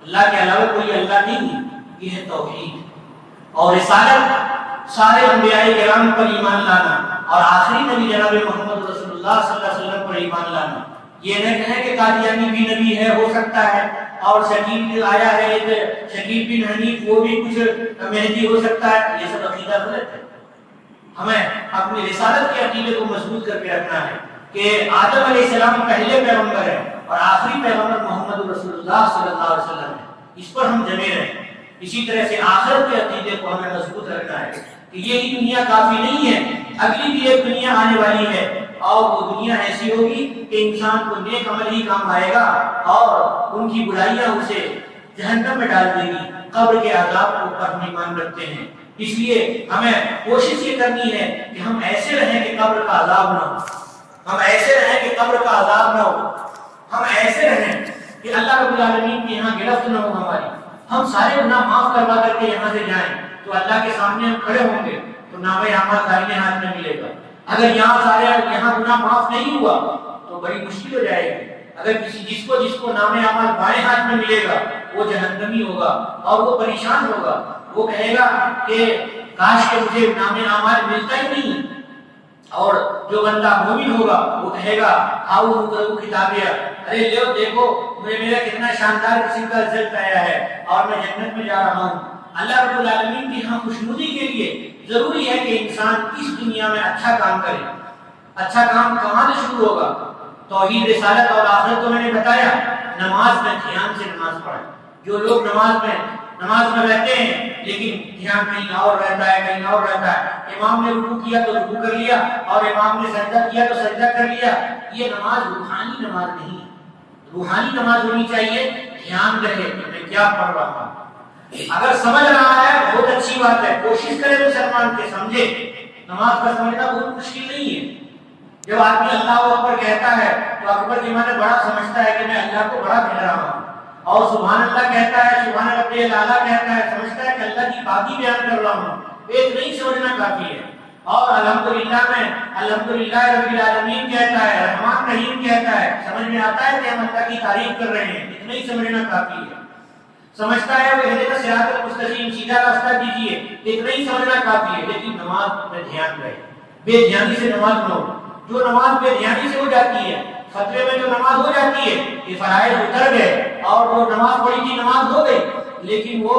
اللہ کے علاوہ کوئی اللہ نہیں ہے۔ یہ ہے توحید۔ اور رسالت، سارے انبیاء کرام پر ایمان لانا، اور آخری نبی جناب محمد رسول اللہ صلی اللہ علیہ وسلم پر ایمان لانا۔ یہ نہ کہیں کہ قادیانی بھی نبی ہے، ہو سکتا ہے، اور شکیب آیا ہے ایک شکیب بن حنیف، وہ بھی کچھ مہدی ہو سکتا ہے، یہ سب عقیدہ غلط ہے۔ ہمیں اپنی رسالت کے عقیدے کو مضبوط کر کے رکھنا ہے کہ آدم علیہ السلام پہلے پیغمبر ہیں اور آخری پیغمبر محمد رسول اللہ صلی اللہ علیہ وسلم ہے، اس پر ہم جمے رہیں۔ اسی طرح سے آخرت کے عقیدے کو ہمیں مضبوط رکھنا ہے کہ یہی دنیا کافی نہیں ہے، اگلی بھی ایک دنیا آنے والی ہے، اور وہ دنیا ایسی ہوگی کہ انسان کو نیک عمل ہی کام آئے گا اور ان کی برائیاں اسے جہنم میں ڈال دے گی۔ قبر کے عذاب کو پر ہم ایمان رکھتے ہیں، اس لیے ہمیں کوشش یہ کرنی ہے کہ ہم ایسے رہیں کہ قبر کا عذاب نہ ہو، ہم ایسے رہیں کہ قبر کا عذاب نہ ہو، ہم ایسے رہیں کہ اللہ رب العالمین کے یہاں گرفت نہ ہو ہماری، ہم سارے گناہ معاف کروا کر کے یہاں سے جائیں تو اللہ کے سامنے ہم کھڑے ہوں گے تو نامہ اعمال دائیں ہاتھ میں ملے گا. اگر یہاں گناہ معاف نہیں ہوا تو بڑی مشکل ہو جائے گی. اگر جس کو نامہ اعمال بائیں ہاتھ میں ملے گا وہ جہنمی ہوگا اور وہ پریشان ہوگا. وہ کہے گا کہ کاش کہ مجھے نامہ اعمال ملتا ہی نہیں. اور جو بندہ مومن ہوگا وہ کہے گا آؤ کرو کتابیہ، ارے لو دیکھو مجھے میرا کتنا شاندار قسم کا رزلٹ آیا ہے اور میں جنت میں جا رہا ہوں. اللہ رب العالمین کی ہاں خوشنودی کے لیے ضروری ہے کہ انسان اس دنیا میں اچھا کام کرے. اچھا کام کہاں سے شروع ہوگا؟ توحید، رسالت اور آخرت تو میں نے بتایا. نماز میں دھیان سے نماز پڑھیں. جو لوگ نماز میں رہتے ہیں لیکن دھیان کہیں اور رہتا ہے، کہیں اور رہتا ہے. امام نے رکوع کیا تو رکوع کر لیا اور امام نے سجدہ کیا تو سجدہ کر لیا. یہ نماز روحانی نماز نہیں ہے. روحانی نماز ہونی چاہیے دھیان رہے کہ میں کیا پڑھ رہا ہوں. اگر سمجھ رہا ہے بہت اچھی بات ہے، کوشش کرے مسلمان کے سمجھے. نماز کا سمجھنا بہت مشکل نہیں ہے. جب آدمی اللہ اکبر کہتا ہے تو اکبر کے معنی بڑا سمجھتا ہے کہ میں اللہ کو بڑا کہہ رہا ہوں. اور سبحان اللہ کہتا ہے، سبحان ربی الاعلیٰ کہتا ہے، سمجھتا ہے کہ اللہ کی پاکی بیان کر رہا ہوں. ایک نہیں سمجھنا کافی ہے. اور الحمدللہ میں الحمدللہ رب العالمین کہتا ہے، رحمان رحیم کہتا ہے، سمجھ میں آتا ہے کہ ہم اللہ کی تعریف کر رہے ہیں. اتنا ہی سمجھنا کافی ہے. سمجھتا ہے وہ اہدنا صراط المستقیم، سیدھا راستہ دیجیے، اتنا ہی سمجھنا کافی ہے. لیکن نماز میں دھیان رہے. بے دھیانی سے نماز نہ ہو. جو نماز بے دھیانی سے ہو جاتی ہے، فتوے میں جو نماز ہو جاتی ہے یہ فرائض اتر گئے اور وہ نماز پڑھی تھی نماز ہو گئی، لیکن وہ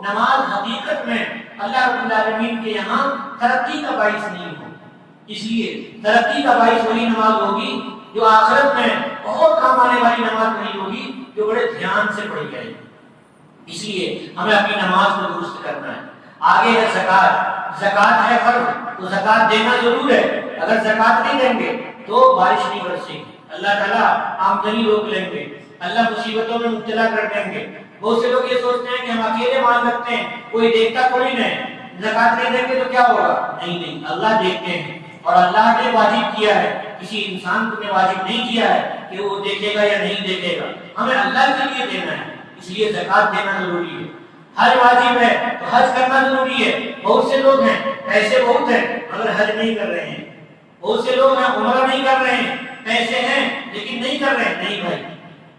نماز حقیقت میں اللہ رب العالمین کے یہاں ترقی کا باعث نہیں ہو. اس لیے ترقی کا باعث وہی نماز ہوگی جو آخرت میں بہت کام آنے والی نماز نہیں ہوگی، جو بڑے دھیان سے پڑھی جائے گی. اس لیے ہمیں اپنی نماز کو درست کرنا ہے. آگے ہے زکات. زکات ہے فرض تو زکات دینا ضرور ہے. اگر زکات نہیں دیں گے تو بارش نہیں برسے گی. اللہ تعالیٰ آمدنی روک لیں گے. اللہ مصیبتوں میں مبتلا کر دیں گے. بہت سے لوگ یہ سوچتے ہیں کہ ہم اکیلے مال رکھتے ہیں، کوئی دیکھتا کوئی نہیں، زکات نہیں دیں گے تو کیا ہوگا. نہیں، اللہ دیکھتے ہیں اور اللہ نے واجب کیا ہے. کسی انسان کو نے واجب نہیں کیا ہے کہ وہ دیکھے گا یا نہیں دیکھے گا. ہمیں اللہ کے لیے دینا ہے. اس لیے زکات دینا ضروری ہے. حج واجب ہے تو حج کرنا ضروری ہے. بہت سے لوگ ہیں پیسے بہت ہیں مگر حج نہیں کر رہے ہیں. بہت سے لوگ ہیں عمرہ نہیں کر رہے ہیں، پیسے ہیں لیکن نہیں کر رہے ہیں. نہیں بھائی،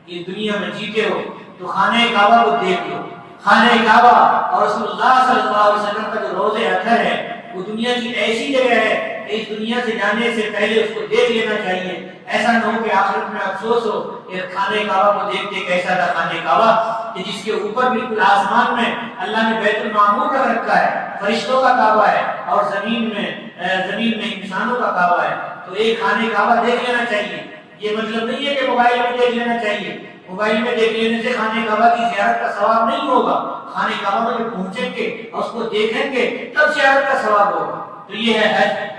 یہ دنیا میں جیتے ہو تو خانہ کعبہ کو دیکھ لو. خانہ کعبہ اور رسول اللہ صلی اللہ علیہ وسلم کا جو روضہ اطہر ہے وہ دنیا کی ایسی جگہ ہے کہ اس دنیا سے جانے سے پہلے اس کو دیکھ لینا چاہیے. ایسا نہ ہو کہ آخرت میں افسوس ہو کہ خانہ کعبہ کو دیکھتے کیسا تھا خانہ کعبہ کہ جس کے اوپر بالکل آسمان میں اللہ نے بیت المعمور کا رکھا ہے، فرشتوں کا کعبہ ہے، اور زمین میں انسانوں کا کعبہ ہے. تو ایک خانہ کعبہ دیکھ لینا چاہیے. یہ مطلب نہیں ہے کہ موبائل میں دیکھ لینا چاہیے. موبائل میں دیکھ لینے سے خانہ کعبہ کی زیارت کا ثواب نہیں ہوگا. خانہ کعبہ میں جب پہنچیں گے اور اس کو دیکھیں گے تب زیارت کا ثواب ہوگا. تو یہ ہے حج.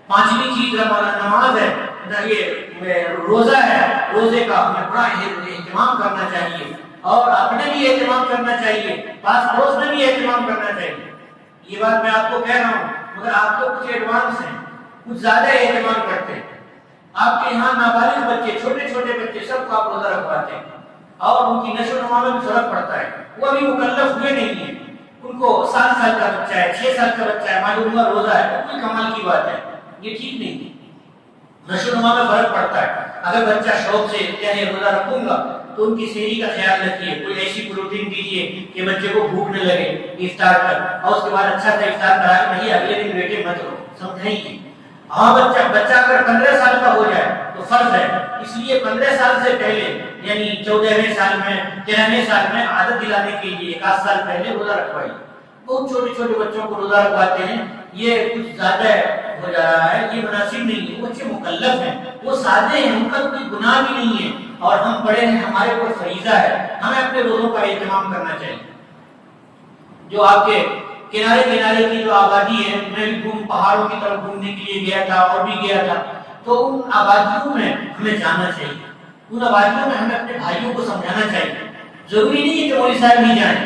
پانچویں چیز نماز ہے. یہ روزہ ہے. روزے کا ہمیں بڑا اہتمام کرنا چاہیے اور اپنے بھی اہتمام کرنا چاہیے، پاس پڑوس میں بھی اہتمام کرنا چاہیے. یہ بات میں آپ کو کہہ رہا ہوں مگر آپ لوگ کچھ ایڈوانس ہیں، کچھ زیادہ اہتمام کرتے ہیں. آپ کے یہاں نابالغ بچے، چھوٹے چھوٹے بچے سب کو آپ روزہ رکھواتے ہیں اور ان کی نشو و نما میں بھی فرق پڑتا ہے. وہ ابھی مکلف ہوئے نہیں ہیں. ان کو 7 سال کا بچہ ہے، 6 سال کا بچہ ہے، معلوم ہوا روزہ ہے، کوئی کمال کی بات ہے. یہ ٹھیک نہیں ہے. نشو و نما میں فرق پڑتا ہے. اگر بچہ شوق سے کہے روزہ رکھوں گا تو ان کی صحت کا خیال رکھیے. کوئی ایسی پروٹین دیجیے کہ بچے کو بھوک نہ لگے افطار تک، اور اس کے بعد اچھا سا افطار کرا. نہیں اگلے دن بیٹے مت رہو، سمجھیں گے. ہاں بچہ اگر 15 سال کا ہو جائے تو فرض ہے. اس لیے 15 سال سے پہلے یعنی 14ویں سال میں 13ویں سال میں عادت دلانے کے لیے 1 سال پہلے روزہ رکھوائیے. بہت چھوٹے چھوٹے بچوں کو روزہ رکھواتے ہیں، یہ کچھ زیادہ ہو جا رہا ہے. یہ مناسب نہیں ہے. وہ بچے مکلف ہیں، وہ سادے ہیں، ان کا کوئی گناہ بھی نہیں ہے اور ہم بڑے ہیں، ہمارے اوپر فریضہ ہے. ہمیں اپنے روزوں کا اہتمام کرنا چاہیے. جو آپ کے کنارے کی جو آبادی ہے، میں بھی پہاڑوں کی طرف گھومنے کے لیے گیا تھا اور بھی گیا تھا، تو ان آبادیوں میں ہمیں جانا چاہیے. ان آبادیوں میں ہمیں اپنے بھائیوں کو سمجھانا چاہیے. ضروری نہیں ہے کہ مولوی صاحب نہیں جائیں،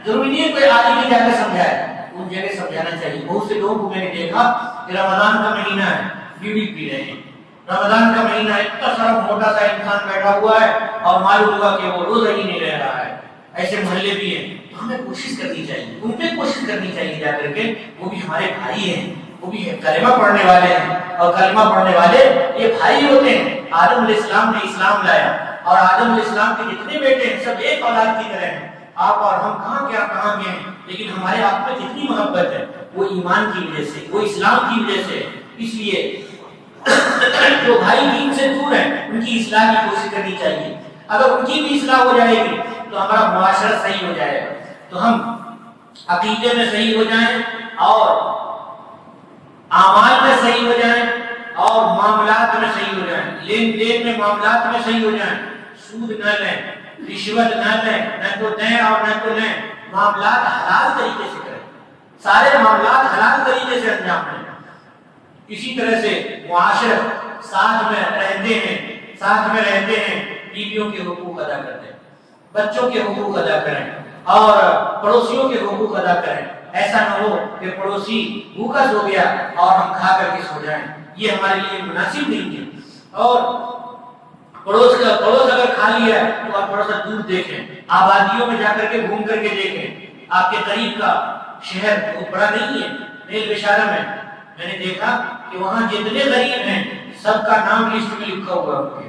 ضروری نہیں ہے کوئی عالم ہی جا کے سمجھائے. ان جگہ سمجھانا چاہیے. بہت سے لوگوں کو میں نے دیکھا کہ رمضان کا مہینہ ہے، بیڑی پی رہے ہیں. رمضان کا مہینہ ہے، اتنا سارا موٹا سا انسان بیٹھا ہوا ہے اور معلوم ہوا کہ وہ روزہ ہی نہیں رہ رہا ہے. ایسے محلے بھی ہیں، تو ہمیں کوشش کرنی چاہیے، ان پہ کوشش کرنی چاہیے جا کر کے، وہ بھی ہمارے بھائی ہیں، وہ بھی کلمہ پڑھنے والے ہیں، اور کلمہ پڑھنے والے یہ بھائی ہوتے ہیں۔ آدم علیہ السلام نے اسلام لایا، اور آدم علیہ السلام کے جتنے بیٹے ہیں سب ایک اولاد کی طرح ہیں۔ آپ اور ہم کہاں کے ہیں، لیکن ہمارے آپ میں جتنی محبت ہے وہ ایمان کی وجہ سے، وہ اسلام کی وجہ سے۔ اس لیے جو بھائی دین سے دور ہیں ان کی اصلاح کی کوشش کرنی چاہیے۔ اگر ان کی بھی اصلاح ہو جائے گی تو ہمارا معاشرہ صحیح ہو جائے گا، تو ہم عقیدے میں صحیح ہو جائیں اور اعمال میں صحیح ہو جائیں اور معاملات میں صحیح ہو جائیں، لین دین میں معاملات میں صحیح ہو جائیں، سود نہ لیں، رشوت نہ لیں، نہ تو دیں اور نہ تو لیں، معاملات حلال طریقے سے کریں، سارے معاملات حلال طریقے سے انجام دیں۔ اسی طرح سے معاشرت ساتھ میں رہتے ہیں، بیویوں کے حقوق ادا کرتے ہیں، بچوں کے حقوق ادا کریں اور پڑوسیوں کے حقوق ادا کریں۔ ایسا نہ ہو کہ پڑوسی بھوکا سو گیا اور ہم کھا کر کے سو جائیں، یہ ہمارے لیے مناسب نہیں ہے۔ اور پڑوس اگر کھا لیا تو آپ تھوڑا سا دور دیکھیں، آبادیوں میں جا کر کے گھوم کر کے دیکھیں، آپ کے قریب کا شہر بہت بڑا نہیں ہے، نیل بشارہ میں نے دیکھا کہ وہاں جتنے غریب ہیں سب کا نام لسٹ میں لکھا ہوا ہے،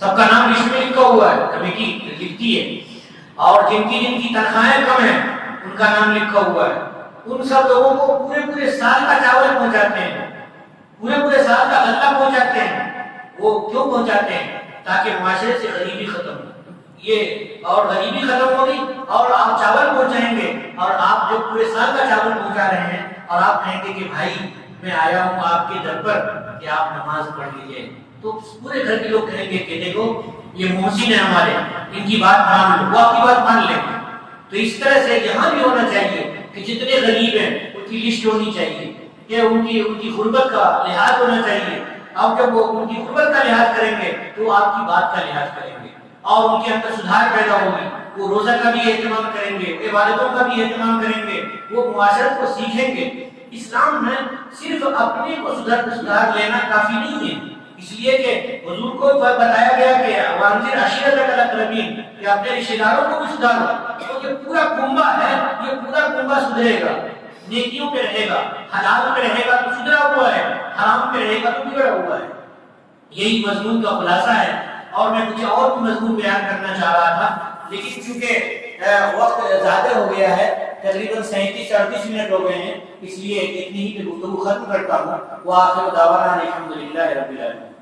سب کا نام لسٹ میں لکھا ہوا ہے، کمیٹی لکھتی ہے، اور جن کی تنخواہیں کم ہیں ان کا نام لکھا ہوا ہے۔ ان سب لوگوں کو پورے سال کا چاول پہنچاتے ہیں، پورے سال کا غلہ پہنچاتے ہیں۔ وہ کیوں پہنچاتے ہیں؟ تاکہ معاشرے سے غریبی ختم ہو، یہ اور غریبی ختم ہوگی اور آپ چاول پہنچائیں گے، اور آپ جو پورے سال کا چاول پہنچا رہے ہیں اور آپ کہیں گے کہ بھائی میں آیا ہوں آپ کے در پر کہ آپ نماز پڑھ لیجئے، تو پورے گھر کے لوگ کہیں گے کہ دیکھو یہ محسن ہے ہمارے، ان کی بات مان لو، وہ آپ کی بات مان لیں گے۔ تو اس طرح سے یہاں بھی ہونا چاہیے کہ جتنے غریب ہیں ان کی لسٹ ہونی چاہیے، کہ ان کی غربت کا لحاظ ہونا چاہیے۔ اب جب وہ ان کی غربت کا لحاظ کریں گے تو آپ کی بات کا لحاظ کریں گے اور ان کے اندر سدھار پیدا ہوگی، وہ روزہ کا بھی اہتمام کریں گے، عبادتوں کا بھی اہتمام کریں گے، وہ معاشرت کو سیکھیں گے۔ اسلام میں صرف اپنے کو سدھار لینا کافی نہیں ہے، اس لیے کہ حضور کو بتایا گیا کہ وانذر عشیرتک الاقربین، کہ اپنے رشتہ داروں کو بھی سدھارو، تو یہ پورا کنبہ ہے، یہ پورا کنبہ سدھرے گا، نیکیوں پہ رہے گا، حلال پہ رہے گا تو سدھرا ہوا ہے، حرام پہ رہے گا تو بگڑا ہوا ہے۔ یہی مضمون کا خلاصہ ہے، اور میں کچھ اور بھی مضمون بیان کرنا چاہ رہا تھا، لیکن چونکہ وقت زیادہ ہو گیا ہے، تقریباً 37-38 منٹ ہو گئے ہیں، اس لیے اتنی ہی گفتگو ختم کرتا ہوں۔ وآخر دعوانا الحمدللہ رب العالمین۔